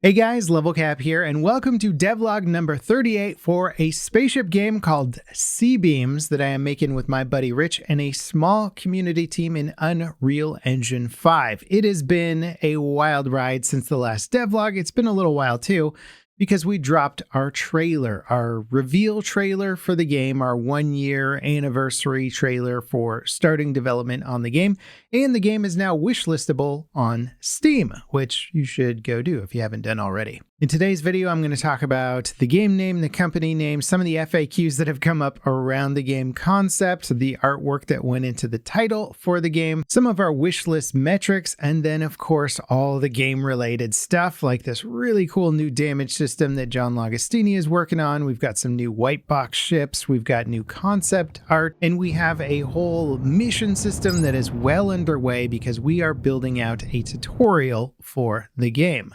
Hey guys, Level Cap here, and welcome to Devlog number 38 for a spaceship game called C-Beams that I am making with my buddy Rich and a small community team in Unreal Engine 5. It has been a wild ride since the last Devlog. It's been a little while too, because we dropped our trailer, our reveal trailer for the game, our 1-year anniversary trailer for starting development on the game. And the game is now wishlistable on Steam, which you should go do if you haven't done already. In today's video, I'm going to talk about the game name, the company name, some of the FAQs that have come up around the game concept, the artwork that went into the title for the game, some of our wish list metrics, and then of course all the game related stuff like this really cool new damage system that John Lagostini is working on. We've got some new white box ships, we've got new concept art, and we have a whole mission system that is well underway because we are building out a tutorial for the game.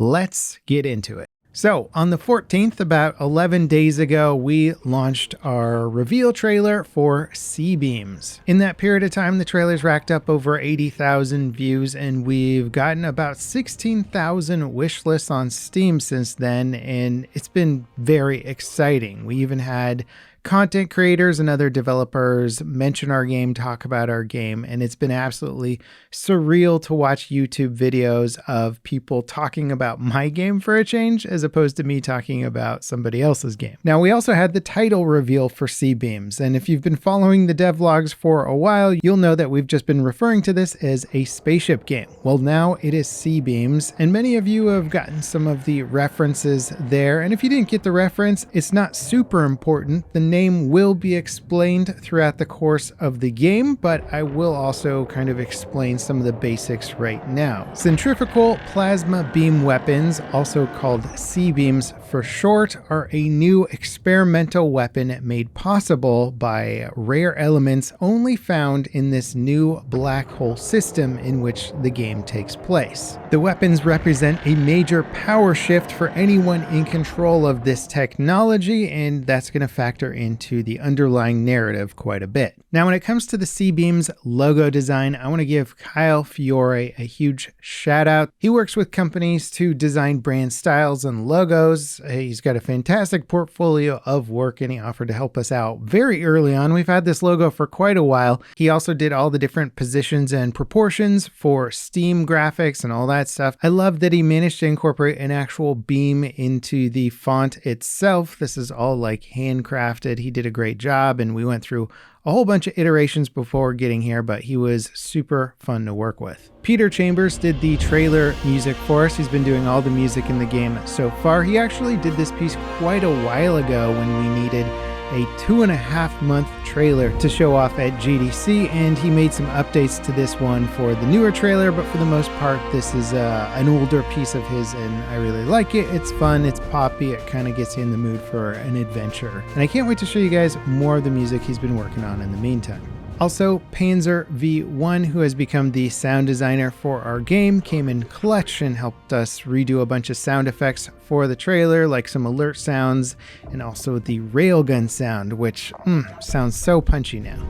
Let's get into it. So on the 14th, about 11 days ago, we launched our reveal trailer for C-Beams. In that period of time, the trailer's racked up over 80,000 views, and we've gotten about 16,000 wish lists on Steam since then, and it's been very exciting. We even had content creators and other developers mention our game, talk about our game, and it's been absolutely surreal to watch YouTube videos of people talking about my game for a change, as opposed to me talking about somebody else's game. Now, we also had the title reveal for C-Beams, and if you've been following the devlogs for a while, you'll know that we've just been referring to this as a spaceship game. Well, now it is C-Beams, and many of you have gotten some of the references there, and if you didn't get the reference, it's not super important. The name will be explained throughout the course of the game, but I will also kind of explain some of the basics right now. Centrifugal plasma beam weapons, also called C-Beams for short, are a new experimental weapon made possible by rare elements only found in this new black hole system in which the game takes place. The weapons represent a major power shift for anyone in control of this technology, and that's going to factor into the underlying narrative quite a bit. Now, when it comes to the C-Beams logo design, I want to give Kyle Fiore a huge shout out. He works with companies to design brand styles and logos. He's got a fantastic portfolio of work, and he offered to help us out very early on. We've had this logo for quite a while. He also did all the different positions and proportions for Steam graphics and all that stuff. I love that he managed to incorporate an actual beam into the font itself. This is all like handcrafted. He did a great job, and we went through a whole bunch of iterations before getting here, but he was super fun to work with. Peter Chambers did the trailer music for us. He's been doing all the music in the game so far. He actually did this piece quite a while ago when we needed a 2.5-month trailer to show off at GDC, and he made some updates to this one for the newer trailer, but for the most part, this is an older piece of his, and I really like it. It's fun, it's poppy, it kind of gets you in the mood for an adventure. And I can't wait to show you guys more of the music he's been working on in the meantime. Also, Panzer V1, who has become the sound designer for our game, came in clutch and helped us redo a bunch of sound effects for the trailer, like some alert sounds and also the railgun sound, which sounds so punchy now.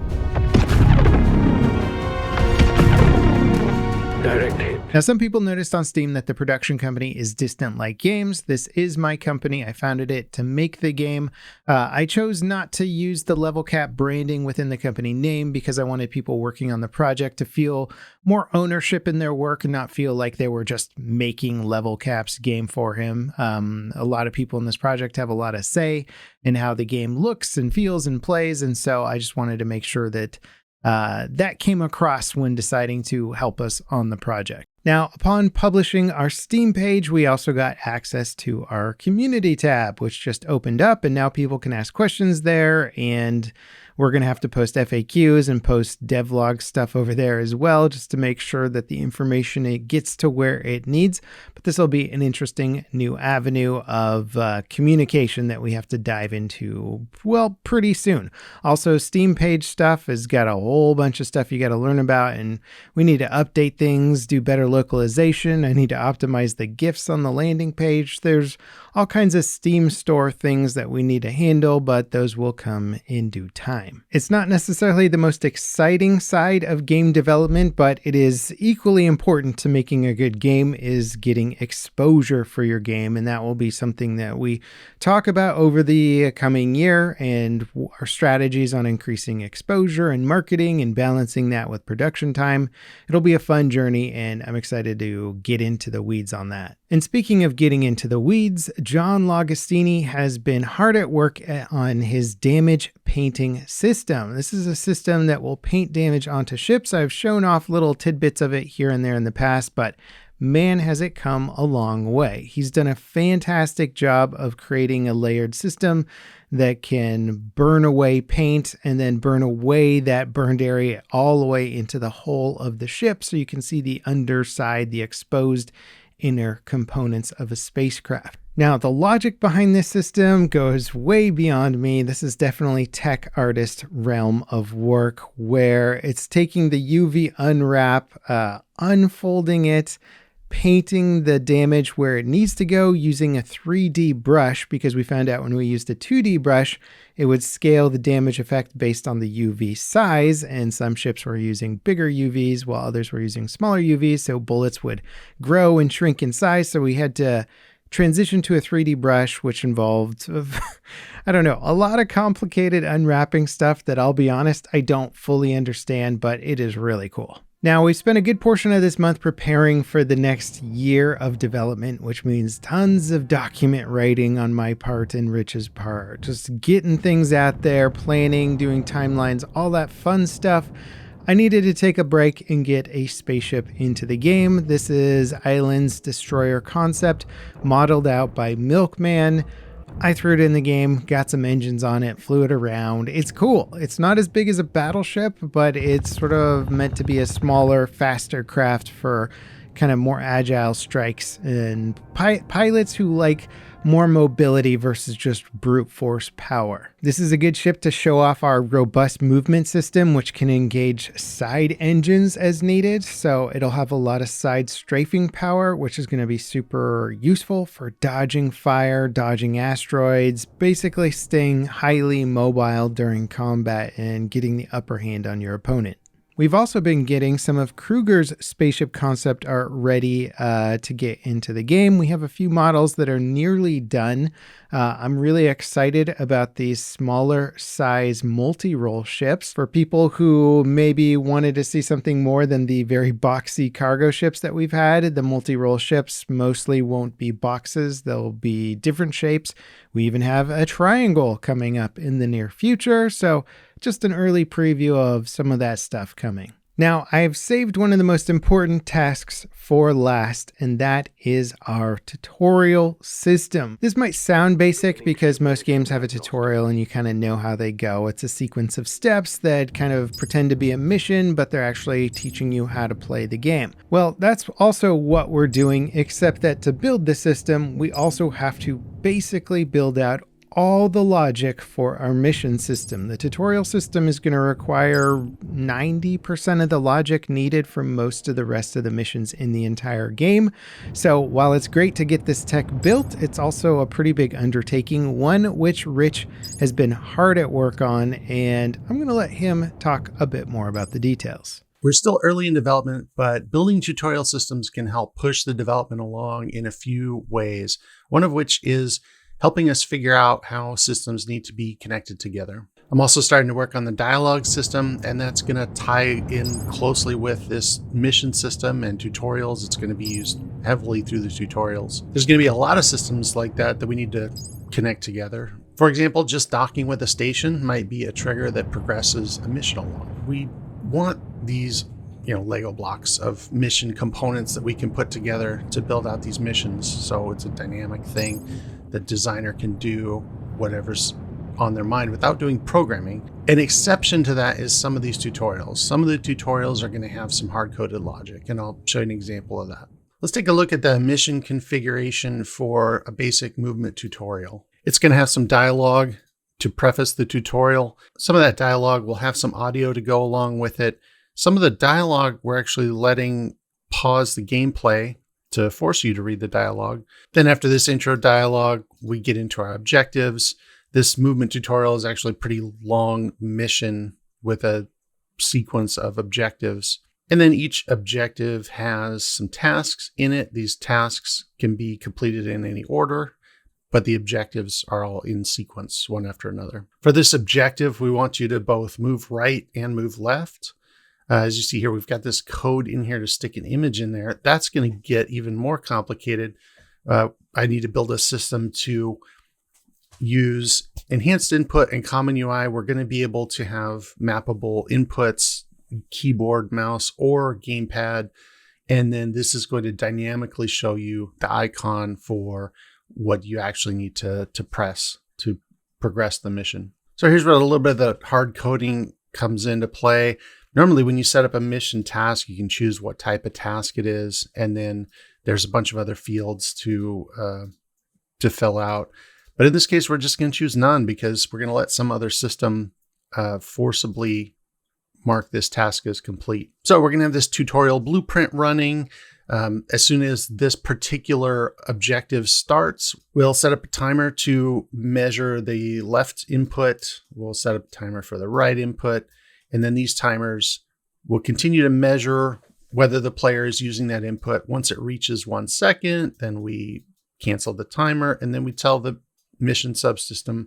Direct hit. Now, some people noticed on Steam that the production company is Distant Light Games. This is my company. I founded it to make the game. I chose not to use the Level Cap branding within the company name because I wanted people working on the project to feel more ownership in their work and not feel like they were just making Level Cap's game for him. A lot of people in this project have a lot of say in how the game looks and feels and plays, and so I just wanted to make sure that that came across when deciding to help us on the project. Now, upon publishing our Steam page, we also got access to our community tab, which just opened up, and now people can ask questions there, and we're going to have to post FAQs and post devlog stuff over there as well, just to make sure that the information it gets to where it needs. But this will be an interesting new avenue of communication that we have to dive into, well, pretty soon. Also, Steam page stuff has got a whole bunch of stuff you got to learn about, and we need to update things, do better localization. I need to optimize the GIFs on the landing page. There's all kinds of Steam store things that we need to handle, but those will come in due time. time. It's not necessarily the most exciting side of game development, but it is equally important to making a good game is getting exposure for your game. And that will be something that we talk about over the coming year and our strategies on increasing exposure and marketing and balancing that with production time. It'll be a fun journey, and I'm excited to get into the weeds on that. And speaking of getting into the weeds, John Lagostini has been hard at work on his damage painting system. This is a system that will paint damage onto ships. I've shown off little tidbits of it here and there in the past, but man, has it come a long way. He's done a fantastic job of creating a layered system that can burn away paint and then burn away that burned area all the way into the hull of the ship, so you can see the underside, the exposed inner components of a spacecraft. Now, the logic behind this system goes way beyond me. This is definitely tech artist realm of work, where it's taking the UV unwrap, unfolding it, painting the damage where it needs to go using a 3D brush, because we found out when we used a 2D brush, it would scale the damage effect based on the UV size, and some ships were using bigger UVs while others were using smaller UVs, so bullets would grow and shrink in size. So we had to transition to a 3D brush, which involved, I don't know, a lot of complicated unwrapping stuff that, I'll be honest, I don't fully understand, but it is really cool. Now, we spent a good portion of this month preparing for the next year of development, which means tons of document writing on my part and Rich's part. Just getting things out there, planning, doing timelines, all that fun stuff. I needed to take a break and get a spaceship into the game. This is Islands Destroyer concept, modeled out by Milkman. I threw it in the game, got some engines on it, flew it around. It's cool. It's not as big as a battleship, but it's sort of meant to be a smaller, faster craft for kind of more agile strikes and pilots who like more mobility versus just brute force power. This is a good ship to show off our robust movement system, which can engage side engines as needed. So it'll have a lot of side strafing power, which is going to be super useful for dodging fire, dodging asteroids, basically staying highly mobile during combat and getting the upper hand on your opponent. We've also been getting some of Kruger's spaceship concept art ready to get into the game. We have a few models that are nearly done. I'm really excited about these smaller size multi-role ships for people who maybe wanted to see something more than the very boxy cargo ships that we've had. The multi-role ships mostly won't be boxes. They'll be different shapes. We even have a triangle coming up in the near future. So just an early preview of some of that stuff coming. Now, I've saved one of the most important tasks for last, and that is our tutorial system. This might sound basic because most games have a tutorial and you kind of know how they go. It's a sequence of steps that kind of pretend to be a mission, but they're actually teaching you how to play the game. Well, that's also what we're doing, except that to build the system, we also have to basically build out all the logic for our mission system. The tutorial system is going to require 90% of the logic needed for most of the rest of the missions in the entire game. So while it's great to get this tech built, it's also a pretty big undertaking, one which Rich has been hard at work on, and I'm going to let him talk a bit more about the details. We're still early in development, but building tutorial systems can help push the development along in a few ways, one of which is helping us figure out how systems need to be connected together. I'm also starting to work on the dialogue system, and that's going to tie in closely with this mission system and tutorials. It's going to be used heavily through the tutorials. There's going to be a lot of systems like that we need to connect together. For example, just docking with a station might be a trigger that progresses a mission along. We want these Lego blocks of mission components that we can put together to build out these missions. So it's a dynamic thing. The designer can do whatever's on their mind without doing programming. An exception to that is some of these tutorials. Some of the tutorials are going to have some hard-coded logic, and I'll show you an example of that. Let's take a look at the mission configuration for a basic movement tutorial. It's going to have some dialogue to preface the tutorial. Some of that dialogue will have some audio to go along with it. Some of the dialogue we're actually letting pause the gameplay to force you to read the dialogue. Then after this intro dialogue, we get into our objectives. This movement tutorial is actually a pretty long mission with a sequence of objectives. And then each objective has some tasks in it. These tasks can be completed in any order, but the objectives are all in sequence, one after another. For this objective, we want you to both move right and move left. As you see here, we've got this code in here to stick an image in there. That's going to get even more complicated. I need to build a system to use enhanced input and common UI. We're going to be able to have mappable inputs, keyboard, mouse, or gamepad. And then this is going to dynamically show you the icon for what you actually need to press to progress the mission. So here's where a little bit of the hard coding comes into play. Normally, when you set up a mission task, you can choose what type of task it is. And then there's a bunch of other fields to fill out. But in this case, we're just going to choose none because we're going to let some other system forcibly mark this task as complete. So we're going to have this tutorial blueprint running. As soon as this particular objective starts, we'll set up a timer to measure the left input. We'll set up a timer for the right input. And then these timers will continue to measure whether the player is using that input. Once it reaches 1 second, then we cancel the timer. And then we tell the mission subsystem,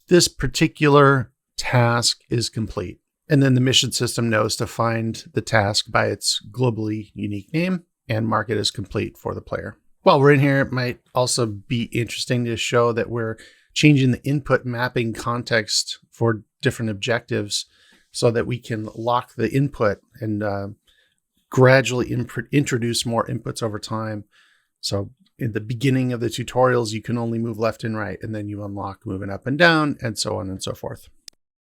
this particular task is complete. And then the mission system knows to find the task by its globally unique name and mark it as complete for the player. While we're in here, it might also be interesting to show that we're changing the input mapping context for different objectives so that we can lock the input and gradually introduce more inputs over time. So in the beginning of the tutorials, you can only move left and right, and then you unlock moving up and down, and so on and so forth.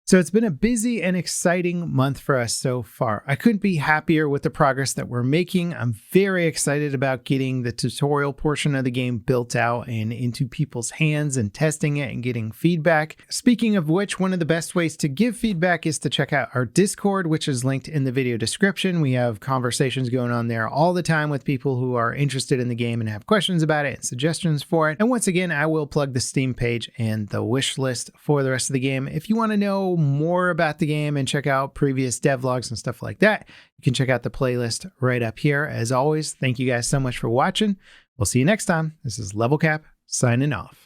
So it's been a busy and exciting month for us so far. I couldn't be happier with the progress that we're making. I'm very excited about getting the tutorial portion of the game built out and into people's hands and testing it and getting feedback. Speaking of which, one of the best ways to give feedback is to check out our Discord, which is linked in the video description. We have conversations going on there all the time with people who are interested in the game and have questions about it and suggestions for it. And once again, I will plug the Steam page and the wish list for the rest of the game. If you want to know more about the game and check out previous devlogs and stuff like that, you can check out the playlist right up here. As always, thank you guys so much for watching. We'll see you next time. This is Level Cap signing off.